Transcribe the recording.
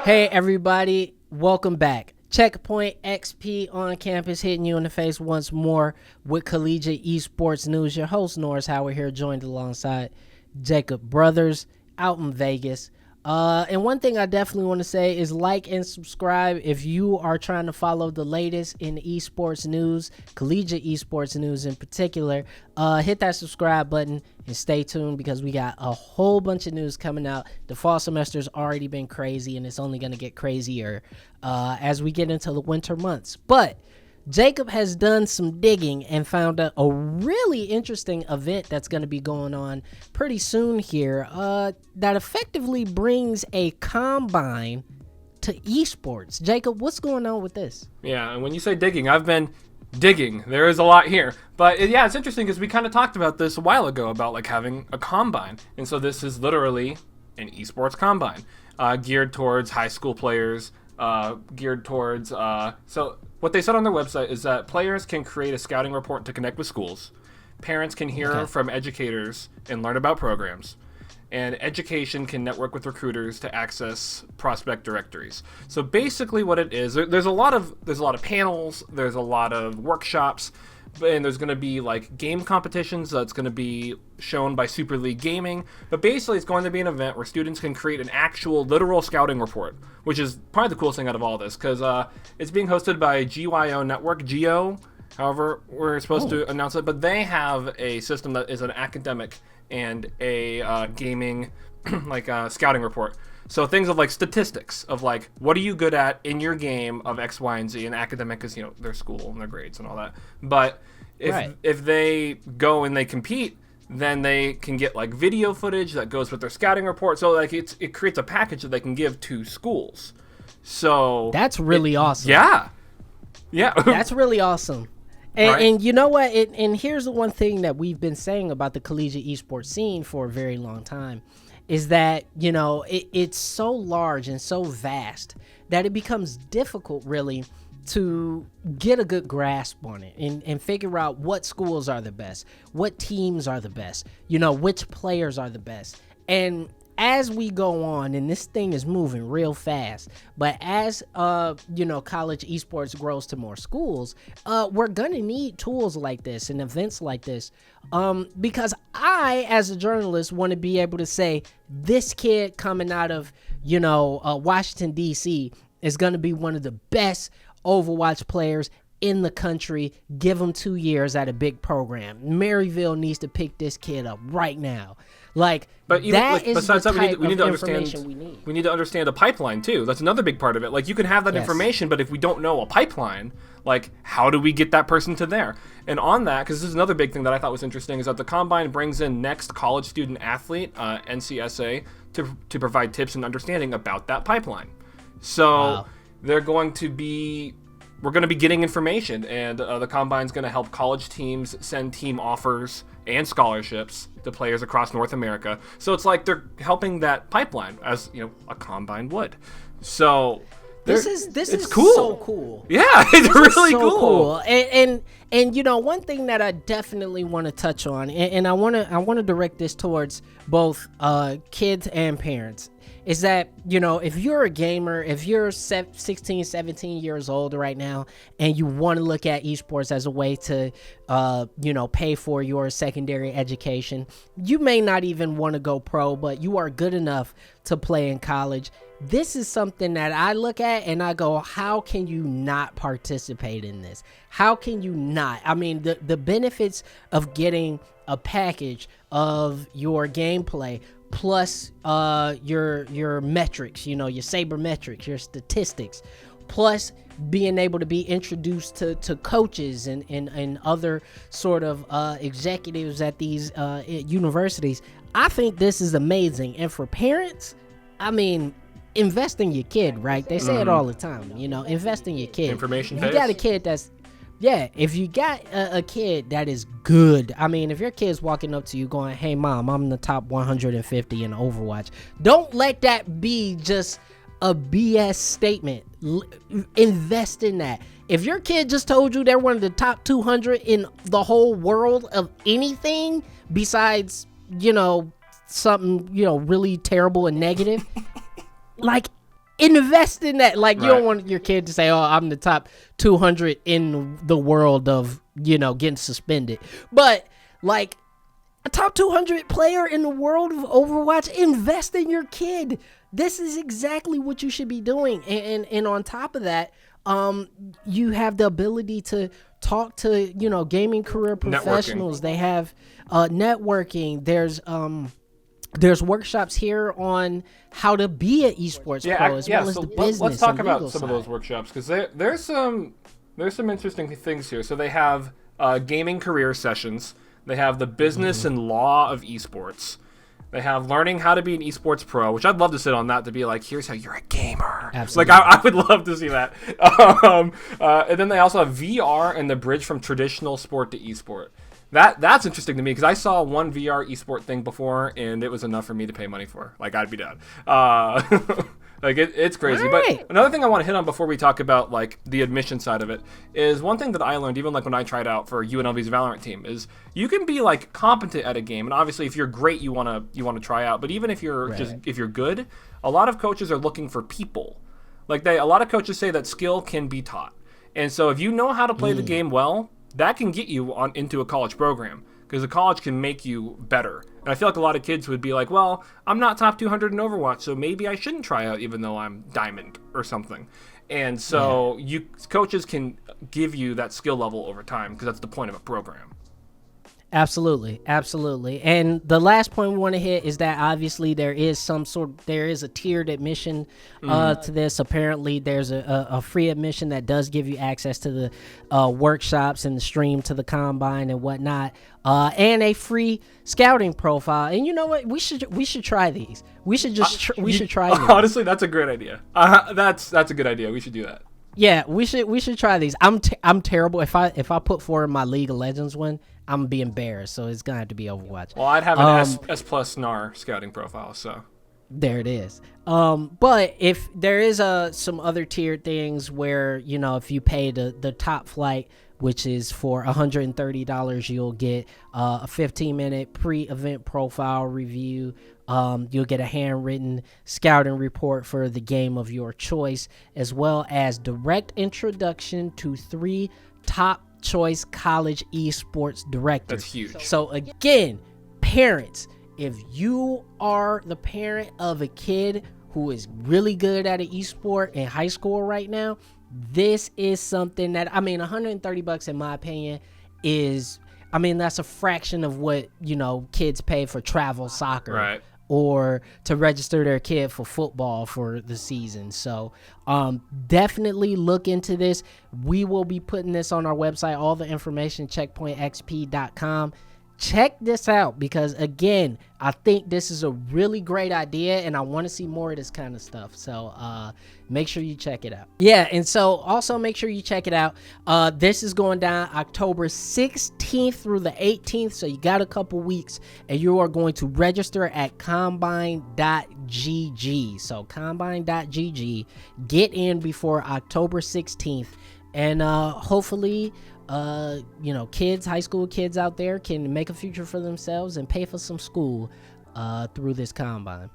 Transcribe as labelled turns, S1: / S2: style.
S1: Hey everybody, welcome back. Checkpoint XP on campus hitting you in the face once more with collegiate esports news. Your host Norris Howard here, joined alongside Jacob Brothers out in Vegas. And one thing I definitely want to say is like and subscribe if you are trying to follow the latest in esports news, collegiate esports news in particular. Hit that subscribe button and stay tuned because we got a whole bunch of news coming out. The fall semester's already been crazy and it's only going to get crazier as we get into the winter months. But Jacob has done some digging and found a really interesting event that's going to be going on pretty soon here that effectively brings a combine to esports. Jacob, what's going on with this?
S2: Yeah, and when you say digging, I've been digging. There is a lot here. But yeah, it's interesting because we kind of talked about this a while ago about like having a combine. And so this is literally an esports combine geared towards high school players, geared towards... So what they said on their website is that players can create a scouting report to connect with schools. Parents can hear from educators and learn about programs. And education can network with recruiters to access prospect directories. So basically what it is, there's a lot of panels, there's a lot of workshops, and there's going to be like game competitions that's going to be shown by Super League Gaming. But basically it's going to be an event where students can create an actual literal scouting report, which is probably the coolest thing out of all this, because it's being hosted by GYO Network, GO, however we're supposed to announce it. But they have a system that is an academic and a gaming like scouting report. So things of like statistics of like, what are you good at in your game of X, Y, and Z, and academic is, their school and their grades and all that. But if they go and they compete, then they can get like video footage that goes with their scouting report. So like it creates a package that they can give to schools. So
S1: that's really awesome.
S2: Yeah.
S1: That's really awesome. And you know what? And here's the one thing that we've been saying about the collegiate esports scene for a very long time is that, it's so large and so vast that it becomes difficult really to get a good grasp on it and figure out what schools are the best, what teams are the best, which players are the best. And as we go on, and this thing is moving real fast, but as college esports grows to more schools, we're gonna need tools like this and events like this, because I, as a journalist, want to be able to say this kid coming out of Washington D.C. is gonna be one of the best Overwatch players in the country. Give him 2 years at a big program. Maryville needs to pick this kid up right now. But even, that is besides the type
S2: we need to
S1: understand.
S2: We need to understand a pipeline too. That's another big part of it. Like you can have that information, but if we don't know a pipeline, like how do we get that person to there? And on that, because this is another big thing that I thought was interesting, is that the Combine brings in next college student athlete, NCSA, to provide tips and understanding about that pipeline. So we're going to be getting information, and the Combine's going to help college teams send team offers and scholarships to players across North America. So it's like they're helping that pipeline as a Combine would. So
S1: this is
S2: cool.
S1: So cool.
S2: Yeah, it's really
S1: so
S2: cool.
S1: And one thing that I definitely want to touch on, and I want to direct this towards both kids and parents, is that, if you're a gamer, if you're 16, 17 years old right now, and you want to look at esports as a way to, pay for your secondary education, you may not even want to go pro, but you are good enough to play in college. This is something that I look at and I go, how can you not participate in this? How can you not? I mean, the benefits of getting a package of your gameplay plus your metrics, your sabermetrics, your statistics, plus being able to be introduced to coaches and other sort of executives at these universities. I think this is amazing. And for parents, I mean, invest in your kid, right? They say it all the time, invest in your kid.
S2: Information
S1: If you got a kid if you got a kid that is good, I mean, if your kid's walking up to you going, hey, mom, I'm the top 150 in Overwatch, don't let that be just a BS statement. Invest in that. If your kid just told you they're one of the top 200 in the whole world of anything besides, something, really terrible and negative, invest in that. Like, you
S2: Right.
S1: don't want your kid to say, oh, I'm the top 200 in the world of, getting suspended. But, like, a top 200 player in the world of Overwatch, invest in your kid. This is exactly what you should be doing. And on top of that, you have the ability to talk to, gaming career professionals.
S2: Networking.
S1: They have networking. There's workshops here on how to be an esports pro as well as the business.
S2: Let's talk
S1: and
S2: about
S1: legal
S2: some of
S1: side.
S2: those workshops, because there's some interesting things here. So they have gaming career sessions. They have the business and law of esports. They have learning how to be an esports pro, which I'd love to sit on that, to be like, here's how you're a gamer.
S1: Absolutely.
S2: Like, I would love to see that. And then they also have VR and the bridge from traditional sport to esport. That's interesting to me, because I saw one VR esport thing before, and it was enough for me to pay money for. Like, I'd be down. Like, it's crazy.
S1: Right.
S2: But another thing I want to hit on before we talk about, like, the admission side of it, is one thing that I learned, even, like, when I tried out for UNLV's Valorant team, is you can be, like, competent at a game, and obviously if you're great, you want to try out. But even if you're if you're good, a lot of coaches are looking for people. Like, a lot of coaches say that skill can be taught. And so if you know how to play the game well, that can get you into a college program, because a college can make you better. And I feel like a lot of kids would be like, well, I'm not top 200 in Overwatch, so maybe I shouldn't try out even though I'm diamond or something. And so coaches can give you that skill level over time, because that's the point of a program.
S1: Absolutely. And the last point we want to hit is that obviously there is a tiered admission to this. Apparently there's a free admission that does give you access to the workshops and the stream to the combine and whatnot, and a free scouting profile. And you know what? We should try these. We should try these.
S2: Honestly, that's a great idea. That's a good idea. We should do that.
S1: Yeah, we should try these. I'm terrible. If I put forward my League of Legends one, I'm gonna be embarrassed. So it's gonna have to be Overwatch.
S2: Well, I'd have an S plus NAR scouting profile, so
S1: there it is. But if there is some other tiered things where, if you pay the top flight, which is for $130, you'll get a 15-minute pre-event profile review. You'll get a handwritten scouting report for the game of your choice, as well as direct introduction to 3 top choice college esports directors.
S2: that's huge.
S1: So again, parents, if you are the parent of a kid who is really good at an esport in high school right now, this is something that, $130 in my opinion that's a fraction of what, kids pay for travel soccer.
S2: Right.
S1: Or to register their kid for football for the season. So definitely look into this. We will be putting this on our website, all the information, checkpointxp.com. Check this out, because again, I think this is a really great idea, and I want to see more of this kind of stuff. So make sure you check it out. Yeah, and so also make sure you check it out. This is going down October 16th through the 18th, so you got a couple weeks, and you are going to register at combine.gg. So combine.gg, get in before October 16th, and hopefully kids, high school kids out there can make a future for themselves and pay for some school through this combine.